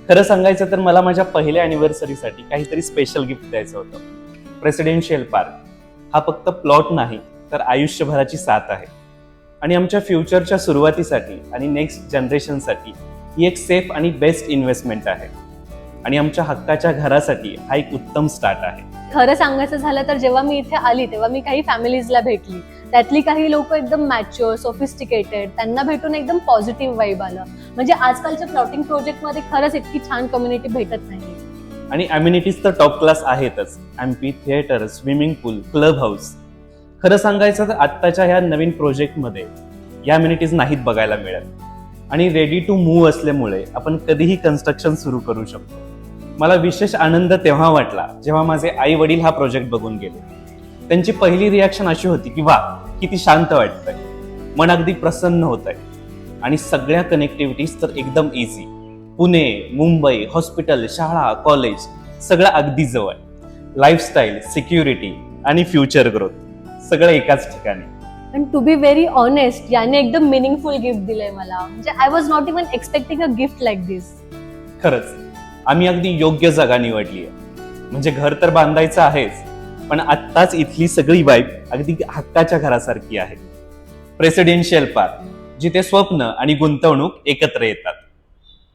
खरं सांगायचं तर मला माझ्या पहिल्या अॅनिव्हर्सरीसाठी काहीतरी स्पेशल गिफ्ट द्यायचं होतं. प्रेसिडेन्शियल पार्क हा फक्त प्लॉट नाही तर आयुष्यभराची साथ आहे आणि आमच्या फ्युचरच्या सुरुवातीसाठी आणि नेक्स्ट जनरेशनसाठी ही एक सेफ आणि बेस्ट इन्व्हेस्टमेंट आहे आणि आमच्या हक्काच्या घरासाठी हा एक उत्तम स्टार्ट आहे. खरं सांगायचं झालं तर जेव्हा मी इथे आली तेव्हा मी काही फॅमिलीजला भेटली. त्यातली काही लोक एकदम मॅच्युअर, सोफिस्टिकेटेड, त्यांना भेटून एकदम पॉझिटिव्ह वाईब आलं. म्हणजे आजकालच्या प्लॉटिंग प्रोजेक्टमध्ये खरंच इतकी छान कम्युनिटी भेटत नाही. आणि अम्युनिटीज तर टॉप क्लास आहेतच. एम्पी थिएटर, स्विमिंग पूल, क्लब हाऊस. खरं सांगायचं तर आत्ताच्या ह्या नवीन प्रोजेक्टमध्ये या अम्युनिटीज नाहीत बघायला मिळत आणि रेडी टू मूव्ह असल्यामुळे आपण कधीही कन्स्ट्रक्शन सुरू करू शकतो. मला विशेष आनंद तेव्हा वाटला जेव्हा माझे आई वडील हा प्रोजेक्ट बघून गेले. त्यांची पहिली रिॲक्शन अशी होती की वा, किती शांत वाटतंय, मन अगदी प्रसन्न होत आहे आणि सगळ्या कनेक्टिव्हिटीज तर एकदम इझी. पुणे, मुंबई, हॉस्पिटल, शाळा, कॉलेज सगळं अगदी जवळ. लाईफस्टाईल, सिक्युरिटी आणि फ्युचर ग्रोथ सगळं एकाच ठिकाणी. आणि टू बी व्हेरी ऑनेस्ट, याने एकदम मिनिंगफुल गिफ्ट दिलंय मला. म्हणजे I was not even expecting a gift like this. खरंच आम्ही अगदी योग्य जागा निवडली आहे. म्हणजे घर तर बांधायचं आहेच, पण आत्ताच इथली सगळी वाईब अगदी हक्काच्या घरासारखी आहे. प्रेसिडेन्शियल पार्क, जिथे स्वप्न आणि गुंतवणूक एकत्र येतात.